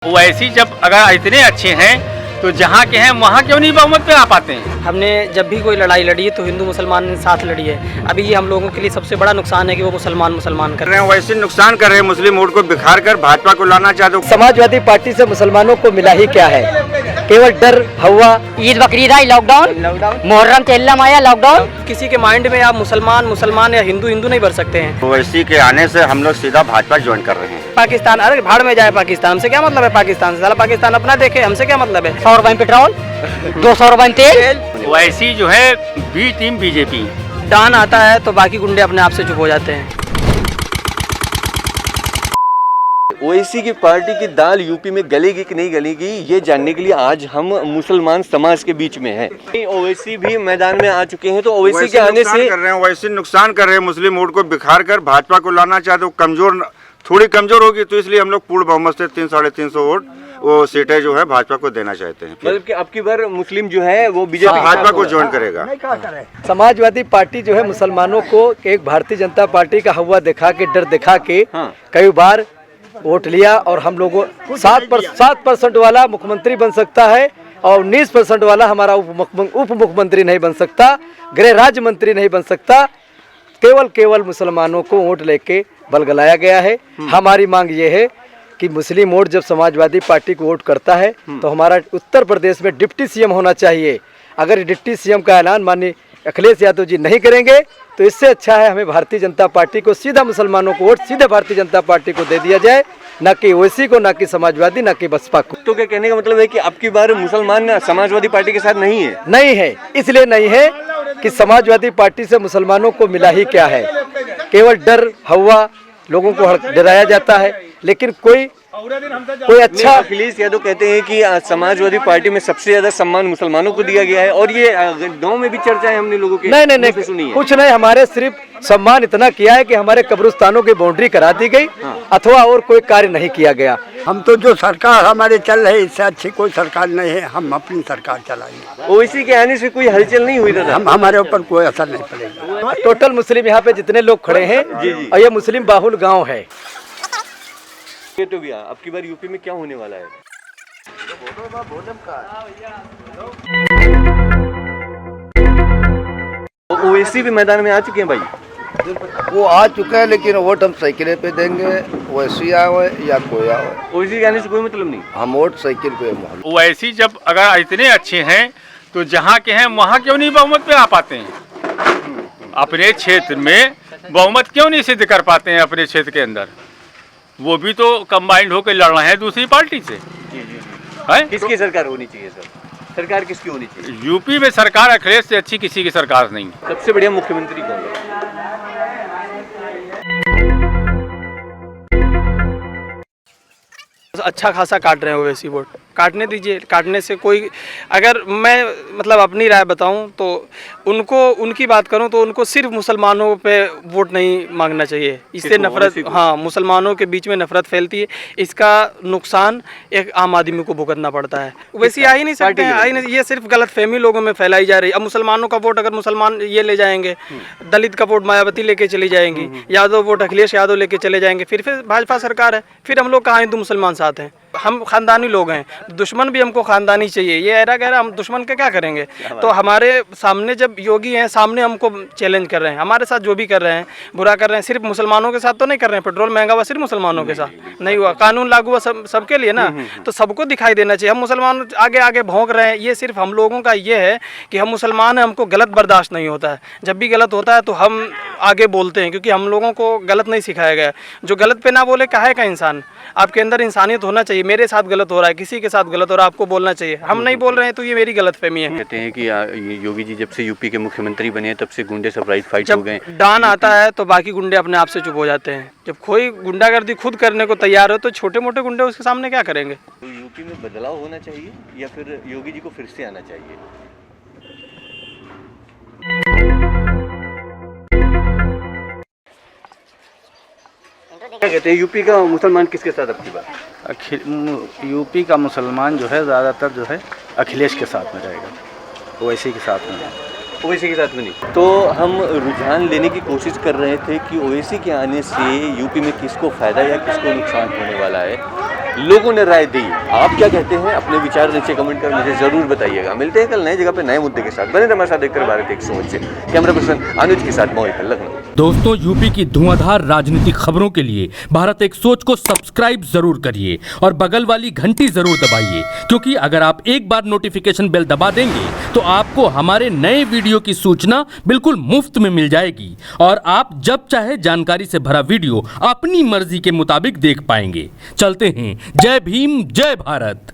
ओवैसी जब अगर इतने अच्छे हैं तो जहाँ के हैं वहाँ क्यों नहीं बहुमत पे आ पाते हैं। हमने जब भी कोई लड़ाई लड़ी है तो हिंदू मुसलमान ने साथ लड़ी है। अभी ये हम लोगों के लिए सबसे बड़ा नुकसान है कि वो मुसलमान कर रहे हैं। वैसे नुकसान कर रहे हैं, मुस्लिम वोट को बिखार कर भाजपा को लाना चाहते हो। समाजवादी पार्टी से मुसलमानों को मिला ही क्या है, केवल डर, हवा। ईद बकरीद आई, लॉकडाउन, मुहर्रम तेल्लम आया, लॉकडाउन। किसी के माइंड में आप मुसलमान या हिंदू नहीं भर सकते हैं। ओवैसी के आने से हम लोग सीधा भाजपा ज्वाइन कर रहे हैं। पाकिस्तान, अरे भाड़ में जाए पाकिस्तान, हमसे क्या मतलब है पाकिस्तान से? साला पाकिस्तान अपना देखे, हमसे क्या मतलब है? 100 रुपए पेट्रोल, 200 रुपए तेल। ओवैसी जो है बी टीम बीजेपी। डान आता है तो बाकी गुंडे अपने आप से चुप हो जाते हैं। ओवैसी की पार्टी की दाल यूपी में गलेगी कि नहीं गलेगी, ये जानने के लिए आज हम मुसलमान समाज के बीच में हैं। ओवैसी भी मैदान में आ चुके हैं, तो ओवैसी के आने से कर रहे हैं, ओवैसी नुकसान कर रहे हैं, मुस्लिम वोट को बिखार कर भाजपा को लाना चाहते हो। कमजोर, थोड़ी कमजोर होगी तो इसलिए हम लोग पूर्ण बहुमत से 300-350 वोट वो सीटें जो है भाजपा को देना चाहते हैं। मतलब कि अब की बार मुस्लिम जो है वो बीजेपी भाजपा को ज्वाइन करेगा। समाजवादी पार्टी जो है मुसलमानों को एक भारतीय जनता पार्टी का हवा दिखा के, डर दिखा के कई बार वोट लिया और हम लोगों 7% वाला मुख्यमंत्री बन सकता है और 19% वाला हमारा उप मुख्यमंत्री नहीं बन सकता, गृह राज्य मंत्री नहीं बन सकता। केवल मुसलमानों को वोट लेके बलगलाया गया है। हमारी मांग ये है कि मुस्लिम वोट जब समाजवादी पार्टी को वोट करता है तो हमारा उत्तर प्रदेश में डिप्टी सीएम होना चाहिए। अगर डिप्टी सीएम का ऐलान माननीय अखिलेश यादव जी नहीं करेंगे तो इससे अच्छा है हमें भारतीय जनता पार्टी को सीधा, मुसलमानों को वोट सीधे भारतीय जनता पार्टी को दे दिया जाए, न कि ओवैसी को, न कि समाजवादी, न कि बसपा को। तो क्या कहने का मतलब है कि अब की बार मुसलमान समाजवादी पार्टी के साथ नहीं है? नहीं है, इसलिए नहीं है कि समाजवादी पार्टी से मुसलमानों को मिला ही क्या है, केवल डर, हवा, लोगों को डराया जाता है। लेकिन कोई अच्छा, अखिलेश यादव कहते हैं कि समाजवादी पार्टी में सबसे ज्यादा सम्मान मुसलमानों को दिया गया है, और ये गांव में भी चर्चा है हमने लोगों के नहीं सुनी है। कुछ नहीं, हमारे सिर्फ सम्मान इतना किया है कि हमारे कब्रिस्तानों की बाउंड्री करा दी गई, अथवा और कोई कार्य नहीं किया गया। हम तो जो सरकार हमारे चल रही है इससे अच्छी कोई सरकार नहीं है, हम अपनी सरकार चलाएंगे। ओवैसी के आने से कोई हलचल नहीं हुई था? हमारे ऊपर कोई असर नहीं पड़ेगा। टोटल मुस्लिम यहाँ पे जितने लोग खड़े हैं और ये मुस्लिम बाहुल गाँव है। तो भैया अब की बार यूपी में क्या होने वाला है? ओवैसी भी मैदान में आ चुके हैं भाई। वो आ चुका है, लेकिन वोट हम साइकिल पे देंगे, ओवैसी आए या कोई आए। ओवैसी के आने से कोई मतलब नहीं, हम वोट साइकिल पे। ओवैसी जब अगर इतने अच्छे हैं तो जहाँ के हैं वहाँ क्यों नहीं बहुमत पे आ पाते हैं। अपने क्षेत्र में बहुमत क्यों नहीं सिद्ध कर पाते हैं अपने क्षेत्र के अंदर? वो भी तो कंबाइंड होकर लड़ रहे हैं दूसरी पार्टी से। है किसकी सरकार होनी चाहिए सर? सरकार किसकी होनी चाहिए? यूपी में सरकार अखिलेश से अच्छी किसी की सरकार नहीं। सबसे बढ़िया मुख्यमंत्री कौन है? अच्छा खासा काट रहे हैं ओवैसी वोट, काटने दीजिए। काटने से कोई, अगर मैं मतलब अपनी राय बताऊं तो उनकी बात करूं तो उनको सिर्फ मुसलमानों पे वोट नहीं मांगना चाहिए। इससे नफरत, हाँ, मुसलमानों के बीच में नफरत फैलती है। इसका नुकसान एक आम आदमी को भुगतना पड़ता है। ओवैसी आ ही नहीं सकते हैं, आ ही नहीं। ये सिर्फ गलतफहमी लोगों में फैलाई जा रही है। अब मुसलमानों का वोट अगर मुसलमान ये ले जाएंगे, दलित का वोट मायावती लेके चली जाएंगी, यादव वोट अखिलेश यादव लेके चले जाएंगे, फिर भाजपा सरकार है। फिर हम लोग कहाँ हिंदू मुसलमान साथ हैं? हम खानदानी लोग हैं, दुश्मन भी हमको खानदानी चाहिए। ये ऐरा गहरा, हम दुश्मन के क्या करेंगे? तो हमारे सामने जब योगी हैं, सामने हमको चैलेंज कर रहे हैं, हमारे साथ जो भी कर रहे हैं, बुरा कर रहे हैं। सिर्फ मुसलमानों के साथ तो नहीं कर रहे हैं। पेट्रोल महंगा हुआ सिर्फ मुसलमानों के साथ नहीं हुआ, कानून लागू हुआ सबके लिए ना। तो सबको दिखाई देना चाहिए। हम मुसलमान आगे भौंक रहे हैं, ये सिर्फ हम लोगों का ये है कि हम मुसलमान हैं, हमको गलत बर्दाश्त नहीं होता है। जब भी गलत होता है तो हम आगे बोलते हैं, क्योंकि हम लोगों को गलत नहीं सिखाया गया। जो गलत पे ना बोले काहे का इंसान? आपके अंदर इंसानियत होना चाहिए। मेरे साथ गलत हो रहा है, किसी के साथ गलत हो रहा है, आपको बोलना चाहिए। हम नहीं बोल रहे हैं तो ये मेरी गलतफहमी है। कहते हैं कि योगी जी जब से यूपी के मुख्यमंत्री बने तब से गुंडे सरप्राइज फाइट हो गए। डान आता है तो बाकी गुंडे अपने आप से चुप हो जाते हैं। जब कोई गुंडागर्दी खुद करने को तैयार हो तो छोटे मोटे गुंडे उसके सामने क्या करेंगे? तो यूपी में बदलाव होना चाहिए या फिर योगी जी को फिर से आना चाहिए? क्या कहते हैं, यूपी का मुसलमान किसके साथ अब की बार? यूपी का मुसलमान जो है ज़्यादातर जो है अखिलेश के साथ में रहेगा, ओवैसी के साथ में नहीं। ओवैसी के साथ में नहीं। तो हम रुझान लेने की कोशिश कर रहे थे कि ओवैसी के आने से यूपी में किसको फ़ायदा या किसको नुकसान होने वाला है। लोगों ने राय दी। आप क्या कहते हैं? अपने विचार नीचे कमेंट कर मुझे जरूर बताइएगा। मिलते हैं कल नए जगह पे नए मुद्दे के साथ। बने रहिए हमारे साथ देखते रहिए भारत 105 से। कैमरा पर्सन अनुज के साथ मोहित, लखनऊ। दोस्तों, यूपी की धुआंधार राजनीतिक खबरों के लिए भारत 105 को सब्सक्राइब जरूर करिए और बगल वाली घंटी जरूर दबाइए, क्योंकि अगर आप एक बार नोटिफिकेशन बेल दबा देंगे तो आपको हमारे नए वीडियो की सूचना बिल्कुल मुफ्त में मिल जाएगी और आप जब चाहे जानकारी से भरा वीडियो अपनी मर्जी के मुताबिक देख पाएंगे। चलते हैं। जय भीम, जय भारत।